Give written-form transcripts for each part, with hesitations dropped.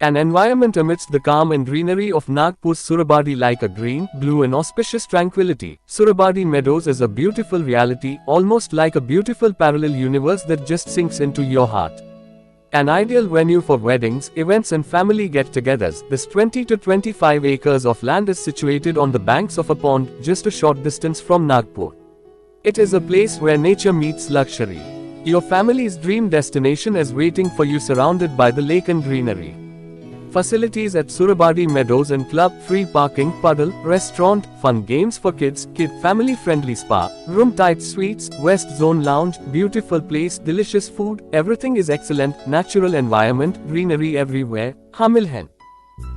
An environment amidst the calm and greenery of Nagpur's Surabadi, like a green, blue and auspicious tranquility. Surabadi Meadows is a beautiful reality, almost like a beautiful parallel universe that just sinks into your heart. An ideal venue for weddings, events and family get-togethers, this 20 to 25 acres of land is situated on the banks of a pond, just a short distance from Nagpur. It is a place where nature meets luxury. Your family's dream destination is waiting for you, surrounded by the lake and greenery. Facilities at Surabadi Meadows and Club: free parking, puddle, restaurant, fun games for kids, family-friendly spa, room-type suites, West Zone lounge, beautiful place, delicious food, everything is excellent, natural environment, greenery everywhere. Hamilton.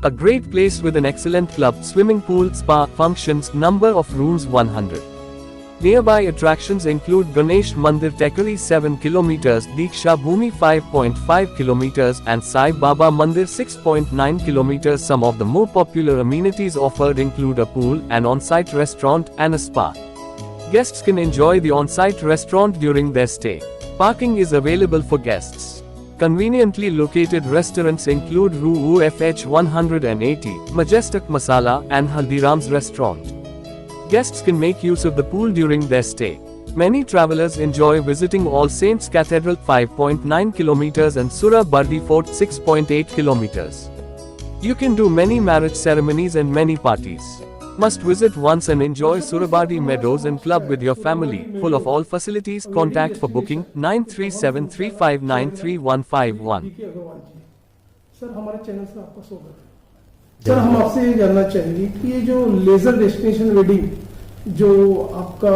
A great place with an excellent club, swimming pool, spa, functions, number of rooms 100. Nearby attractions include Ganesh Mandir Tekari 7 km, Diksha Bhumi 5.5 km and Sai Baba Mandir 6.9 km. Some of the more popular amenities offered include a pool, an on-site restaurant, and a spa. Guests can enjoy the on-site restaurant during their stay. Parking is available for guests. Conveniently located restaurants include Roo FH 180, Majestic Masala, and Haldiram's restaurant. Guests can make use of the pool during their stay. Many travelers enjoy visiting All Saints Cathedral 5.9 km and Surabadi Fort 6.8 km. You can do many marriage ceremonies and many parties. Must visit once and enjoy Surabadi Meadows and Club with your family, full of all facilities. Contact for booking 9373593151. Sir हमारे channel से आपका स्वागत है। Sir हम आपसे ये जानना चाहेंगे कि ये जो लेजर डेस्टिनेशन वेडिंग जो आपका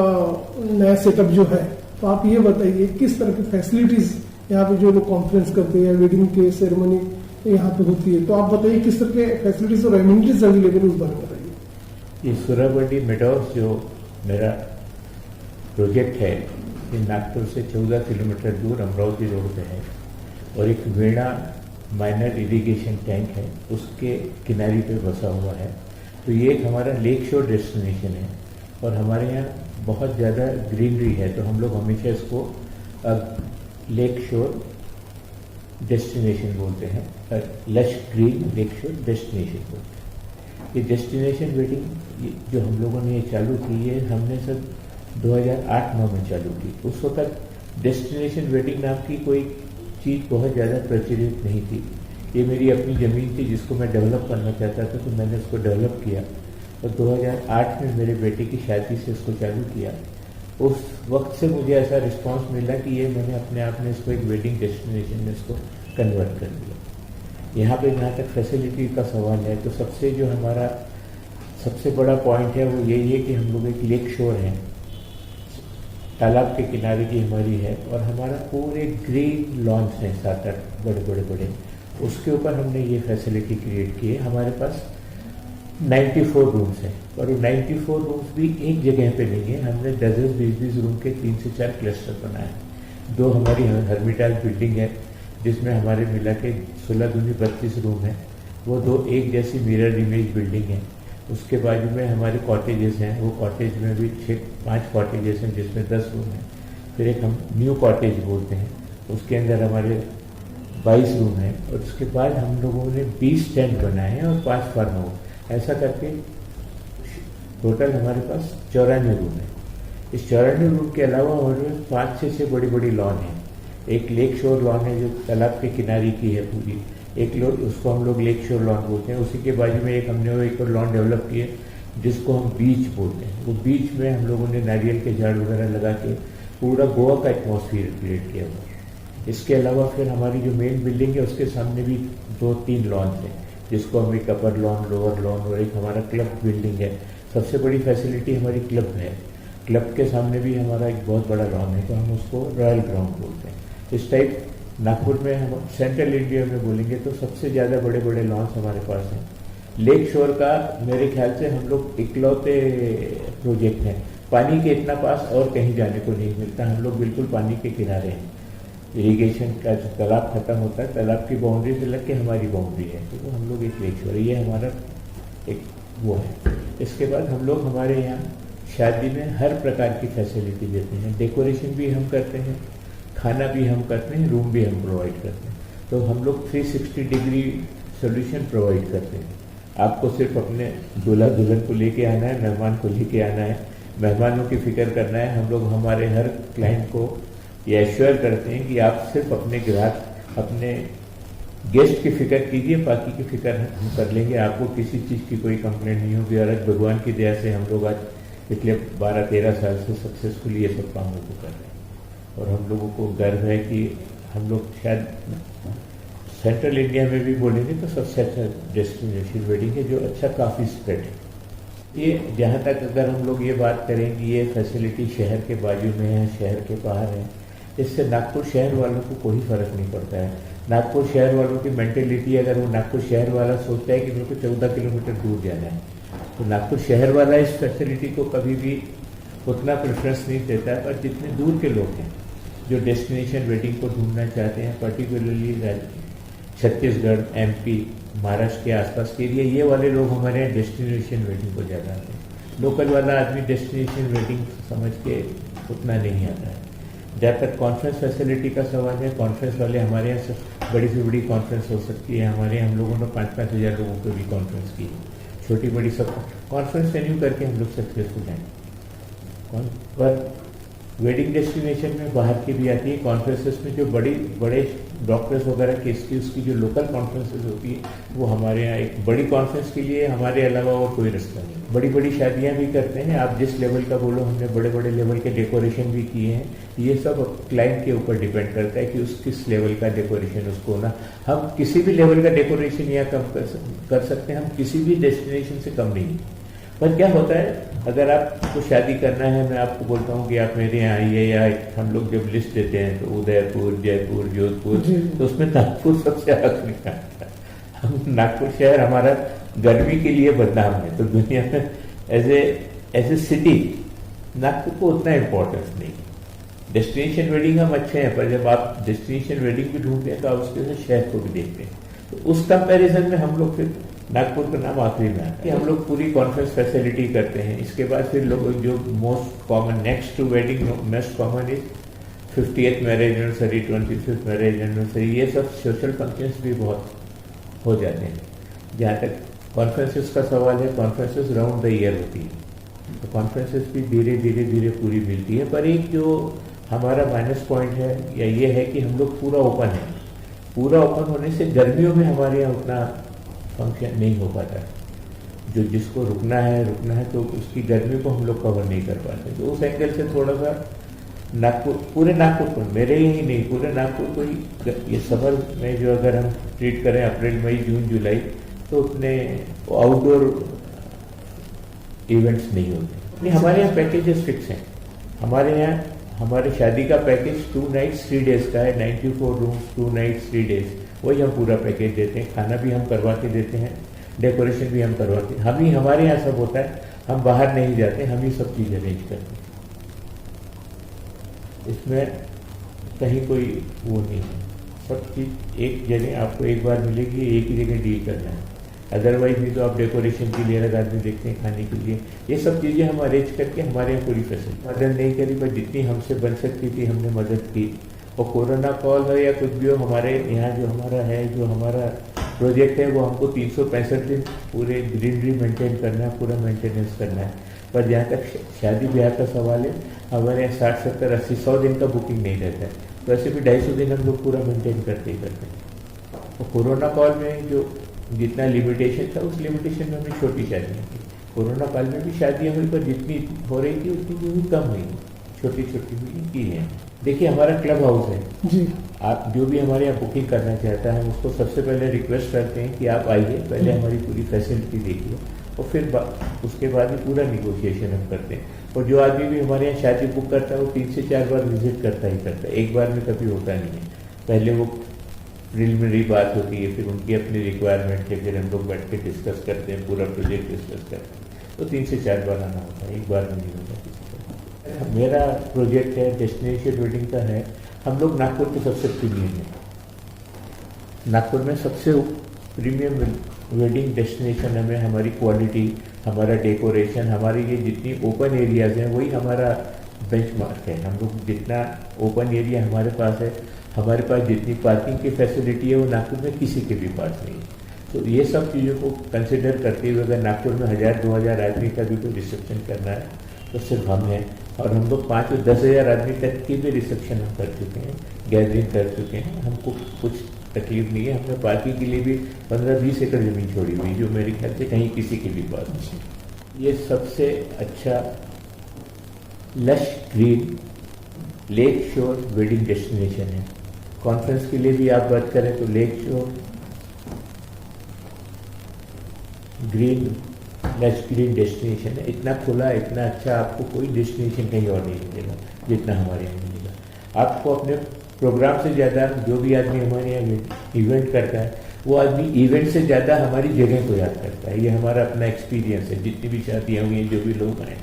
नया सेटअप जो है, तो आप ये बताइए किस तरह की फैसिलिटीज यहाँ पे जो लोग कॉन्फ्रेंस करते हैं, वेडिंग के सेरेमनी यहाँ पे होती है, तो आप बताइए किस तरह के फैसिलिटीज और एमिनिटीज अवेलेबल उस बारे में बताइए। ये सुराबडी मेडोज जो मेरा प्रोजेक्ट है, ये नागपुर से 14 किलोमीटर दूर अमरावती रोड पे है और एक वीणा माइनर इरिगेशन टैंक है, उसके किनारे पे बसा हुआ है। तो ये एक हमारा लेक शोर डेस्टिनेशन है और हमारे यहाँ बहुत ज़्यादा ग्रीनरी है, तो हम लोग हमेशा इसको अब लेक शोर डेस्टिनेशन बोलते हैं, लश ग्रीन लेक शोर डेस्टिनेशन बोलते हैं। ये डेस्टिनेशन वेडिंग जो हम लोगों ने ये चालू की है, हमने सब 2008-9 में चालू की। उस वक्त डेस्टिनेशन वेडिंग नाम की कोई चीज़ बहुत ज़्यादा प्रचलित नहीं थी। ये मेरी अपनी ज़मीन थी जिसको मैं डेवलप करना चाहता था, तो मैंने उसको डेवलप किया और 2008 में मेरे बेटे की शादी से इसको चालू किया। उस वक्त से मुझे ऐसा रिस्पांस मिला कि ये मैंने अपने आप में इसको एक वेडिंग डेस्टिनेशन में इसको कन्वर्ट कर दिया। यहाँ पे जहाँ तक फैसिलिटी का सवाल है, तो सबसे जो हमारा सबसे बड़ा पॉइंट है वो यही है कि हम लोग एक लेक शोर हैं, तालाब के किनारे की हमारी है और हमारा पूरे ग्रीन लॉन्स हैं 7-8 बड़े, उसके ऊपर हमने ये फैसिलिटी क्रिएट की है। हमारे पास 94 रूम्स हैं और वो 94 रूम्स भी एक जगह पे नहीं है, हमने 10-20 रूम के 3 से 4 क्लस्टर बनाए हैं। 2 हमारी हर्मिटाज बिल्डिंग है जिसमें हमारे मिला के 16-32 रूम है, वो 2 एक जैसी मिरर इमेज बिल्डिंग है। उसके बाजू में हमारे कॉटेजेस हैं, वो कॉटेज में भी 5 कॉटेजेस हैं जिसमें 10 रूम हैं। फिर एक हम न्यू कॉटेज बोलते हैं, उसके अंदर हमारे 22 रूम हैं और उसके बाद हम लोगों ने 20 टेंट बनाए हैं और 5 फार्म हाउस, ऐसा करके टोटल हमारे पास 94 रूम है। इस 94 रूम के अलावा हमारे पास 5 से बड़ी लॉन है। एक लेक शोर लॉन है जो तालाब के किनारे की है पूरी, एक लोग उसको हम लोग लेक शोर लॉन बोलते हैं। उसी के बाजू में एक हमने वो एक और लॉन डेवलप किए जिसको हम बीच बोलते हैं। वो बीच में हम लोगों ने नारियल के झाड़ वगैरह लगा के पूरा गोवा का एटमॉस्फेयर क्रिएट किया हुआ। इसके अलावा फिर हमारी जो मेन बिल्डिंग है उसके सामने भी 2-3 लॉन्स हैं जिसको हम एक अपर लॉन, लोअर लॉन और एक हमारा क्लब बिल्डिंग है। सबसे बड़ी फैसिलिटी हमारी क्लब है, क्लब के सामने भी हमारा एक बहुत बड़ा लॉन है, तो हम उसको रॉयल ग्राउंड बोलते हैं। इस टाइप नागपुर में हम सेंट्रल इंडिया में बोलेंगे तो सबसे ज़्यादा बड़े लॉन्स हमारे पास हैं। लेक शोर का मेरे ख्याल से हम लोग इकलौते प्रोजेक्ट हैं, पानी के इतना पास और कहीं जाने को नहीं मिलता, हम लोग बिल्कुल पानी के किनारे हैं। इरिगेशन का जो तालाब खत्म होता है, तालाब की बाउंड्री से लग के हमारी बाउंड्री है, तो हम लोग एक लेक शोर, ये हमारा एक वो है। इसके बाद हम लोग हमारे यहाँ शादी में हर प्रकार की फैसिलिटी देते हैं, डेकोरेशन भी हम करते हैं, खाना भी हम करते हैं, रूम भी हम प्रोवाइड करते हैं। तो हम लोग 360 डिग्री सोल्यूशन प्रोवाइड करते हैं। आपको सिर्फ अपने दूल्हा दुल्हन को लेके आना है, मेहमान को लेके आना है, मेहमानों की फिक्र करना है। हम लोग हमारे हर क्लाइंट को ये एश्योर करते हैं कि आप सिर्फ अपने ग्राहक, अपने गेस्ट की फिक्र कीजिए, बाकी की फिक्र हम कर लेंगे। आपको किसी चीज़ की कोई कंप्लेंट नहीं होगी। और आज भगवान की दया से हम लोग आज पिछले 12-13 साल से सक्सेसफुली ये सब कामों को कर रहे हैं। और हम लोगों को गर्व है कि हम लोग शायद सेंट्रल इंडिया में भी बोलेंगे तो सबसे अच्छा डेस्टिनेशन वेडिंग है, जो अच्छा काफ़ी स्प्रेड है। ये जहाँ तक अगर हम लोग ये बात करें कि ये फैसिलिटी शहर के बाजू में है, शहर के बाहर है, इससे नागपुर शहर वालों को कोई फ़र्क नहीं पड़ता है। नागपुर शहर वालों की मेंटेलिटी, अगर वो नागपुर शहर वाला सोचता है कि मेरे को 14 किलोमीटर दूर जाना है, तो नागपुर शहर वाला इस फैसिलिटी को कभी भी उतना प्रेफरेंस नहीं देता। पर जितने दूर के लोग हैं जो डेस्टिनेशन वेडिंग को ढूंढना चाहते हैं, पर्टिकुलरली छत्तीसगढ़, एमपी, महाराष्ट्र के आसपास के एरिया, ये वाले लोग हमारे यहाँ डेस्टिनेशन वेडिंग को ज़्यादा आते हैं। लोकल वाला आदमी डेस्टिनेशन वेडिंग समझ के उतना नहीं आता है। जहाँ तक कॉन्फ्रेंस फैसिलिटी का सवाल है, कॉन्फ्रेंस वाले हमारे यहाँ से बड़ी से बड़ी कॉन्फ्रेंस हो सकती है। हमारे यहाँ हम लोगों ने 5-5 हज़ार लोगों को भी कॉन्फ्रेंस की, छोटी बड़ी सब कॉन्फ्रेंस वेन्यू करके हम लोग सक्सेसफुल हैं। पर वेडिंग डेस्टिनेशन में बाहर की भी आती है कॉन्फ्रेंसेस में, जो बड़े डॉक्टर्स वगैरह की उसकी जो लोकल कॉन्फ्रेंसेस होती है, वो हमारे यहाँ एक बड़ी कॉन्फ्रेंस के लिए हमारे अलावा और कोई रास्ता नहीं। बड़ी बड़ी शादियाँ भी करते हैं, आप जिस लेवल का बोलो, हमने बड़े बड़े लेवल के डेकोरेशन भी किए हैं। ये सब क्लाइंट के ऊपर डिपेंड करता है कि उस किस लेवल का डेकोरेशन उसको ना। हम किसी भी लेवल का डेकोरेशन यहाँ कम कर सकते हैं, हम किसी भी डेस्टिनेशन से कम नहीं। पर क्या होता है, अगर आपको शादी करना है, मैं आपको बोलता हूँ कि आप मेरे यहाँ आइए, या हम लोग जब लिस्ट देते हैं तो उदयपुर, जयपुर, जोधपुर, तो उसमें नागपुर सबसे आखिरी आता है। हम नागपुर शहर हमारा गर्मी के लिए बदनाम है, तो दुनिया में एज ए सिटी नागपुर को उतना इम्पोर्टेंस नहीं। डेस्टिनेशन वेडिंग हम अच्छे हैं, पर जब आप डेस्टिनेशन वेडिंग भी ढूंढते हैं तो आप उसके साथ शहर को भी देखते हैं। तो उस कंपैरिजन में हम लोग फिर नागपुर का नाम आखिरी में आता है। हम लोग पूरी कॉन्फ्रेंस फैसिलिटी करते हैं। इसके बाद फिर लोग जो most common next to wedding most common is 50th marriage anniversary, 25th marriage anniversary, ये सब सोशल फंक्शंस भी बहुत हो जाते हैं। जहाँ तक कॉन्फ्रेंसेस का सवाल है, कॉन्फ्रेंसेस राउंड द ईयर होती है, तो कॉन्फ्रेंसेस भी धीरे धीरे धीरे पूरी मिलती है। पर एक जो हमारा माइनस पॉइंट है या ये है कि हम लोग पूरा ओपन है। पूरा ओपन होने से गर्मियों में हमारे यहाँ उतना फंक्शन नहीं हो पाता है। जो जिसको रुकना है तो उसकी गर्मी को हम लोग कवर नहीं कर पाते। तो उस एंगल से थोड़ा सा नागपुर, पूरे नागपुर को, मेरे ही नहीं पूरे नागपुर को ही ये समर में जो अगर हम ट्रीट करें अप्रैल, मई, जून, जुलाई, तो उतने आउटडोर इवेंट्स नहीं होते। नहीं, हमारे यहाँ पैकेजेस फिक्स हैं। हमारे यहाँ हमारे शादी का पैकेज 2 nights 3 days का है, 94 रूम्स 2 nights 3 days, वही हम पूरा पैकेज देते हैं। खाना भी हम करवा के देते हैं, डेकोरेशन भी हम करवाते हैं। हम ही हमारे यहाँ सब होता है, हम बाहर नहीं जाते, हम ही सब चीज़ अरेंज करते हैं। इसमें कहीं कोई वो नहीं है, सब चीज़ एक जगह आपको एक बार मिलेगी, एक ही जगह डील करना है। अदरवाइज भी तो आप डेकोरेशन के लिए अलग आदमी देखते हैं, खाने के लिए, ये सब चीज़ें हम अरेंज करके हमारे यहाँ पूरी फैसिलिटी मदद नहीं करी, पर जितनी हमसे बन सकती थी हमने मदद की। और कोरोना कॉल हो या कुछ भी हो, हमारे यहाँ जो हमारा प्रोजेक्ट है वो हमको 365 दिन पूरे ग्रीनरी मेंटेन करना है, पूरा मेंटेनेंस करना है। पर जहाँ तक शादी ब्याह का सवाल है, हमारे यहाँ 60, 70, 80, 100 दिन का बुकिंग नहीं रहता है, तो ऐसे भी 250 दिन हम लोग पूरा मेंटेन करते ही करते हैं। और कोरोना कॉल में जो जितना लिमिटेशन था, उस लिमिटेशन में हमने छोटी शादियाँ की। कोरोना काल में भी शादियाँ हुई, पर जितनी हो रही थी उतनी भी कम हुई, छोटी छोटी हुई की है। देखिए, हमारा क्लब हाउस है जी, आप जो भी हमारे यहाँ बुकिंग करना चाहता है उसको सबसे पहले रिक्वेस्ट करते हैं कि आप आइए, पहले हमारी पूरी फैसिलिटी देखिए, और फिर उसके बाद ही पूरा निगोशिएशन हम करते हैं। और जो आदमी भी हमारे यहाँ शादी बुक करता है वो 3 से 4 बार विजिट करता ही करता है, एक बार में कभी होता नहीं है। पहले वो प्रिलिमिनरी बात होती है, फिर उनकी अपनी रिक्वायरमेंट है, फिर हम लोग बैठ के डिस्कस करते हैं, पूरा प्रोजेक्ट डिस्कस करते हैं। तो 3 से 4 बार आना होता है, एक बार में नहीं होता किसी का। मेरा प्रोजेक्ट है डेस्टिनेशन वेडिंग का है। हम लोग नागपुर के सबसे प्रीमियम है, नागपुर में सबसे प्रीमियम वेडिंग डेस्टिनेशन हमें, हमारी क्वालिटी, हमारा डेकोरेशन, हमारी ये जितनी ओपन एरियाज हैं वही हमारा बेंचमार्क है। हम लोग जितना ओपन एरिया हमारे पास है, हमारे पास जितनी पार्किंग की फैसिलिटी है, वो नागपुर में किसी के भी पास नहीं है। तो ये सब चीज़ों को कंसिडर करते हुए अगर नागपुर में 1000-2000 आदमी का भी कोई रिसेप्शन करना है तो सिर्फ हम हैं, और हम लोग 5 और 10,000 आदमी तक की भी रिसेप्शन हम कर चुके हैं, गैदरिंग कर चुके हैं, हमको कुछ तकलीफ नहीं है। हमने पार्टी के लिए भी 15-20 एकड़ ज़मीन छोड़ी हुई, जो मेरे ख्याल से कहीं किसी के भी पास नहीं। ये सबसे अच्छा लश ग्रीन लेक शोर वेडिंग डेस्टिनेशन है। कॉन्फ्रेंस के लिए भी आप बात करें तो लेक शोर ग्रीन लश ग्रीन डेस्टिनेशन है। इतना खुला, इतना अच्छा आपको कोई डेस्टिनेशन कहीं और नहीं मिलेगा जितना हमारे यहाँ मिलेगा। आपको अपने प्रोग्राम से ज़्यादा, जो भी आदमी हमारे यहाँ इवेंट करता है वो आदमी इवेंट से ज़्यादा हमारी जगह को याद करता है। ये हमारा अपना एक्सपीरियंस है। जितनी भी शादियाँ हुई हैं, जो भी लोग आए,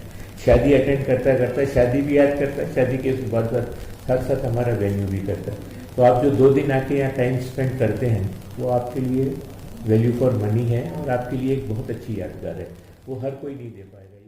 शादी अटेंड करता करता शादी भी याद करता है, शादी के बाद साथ साथ हमारा वेन्यू भी करता है। तो आप जो 2 दिन आके यहाँ टाइम स्पेंड करते हैं वो आपके लिए वैल्यू फॉर मनी है और आपके लिए एक बहुत अच्छी यादगार है, वो हर कोई नहीं दे पाएगा।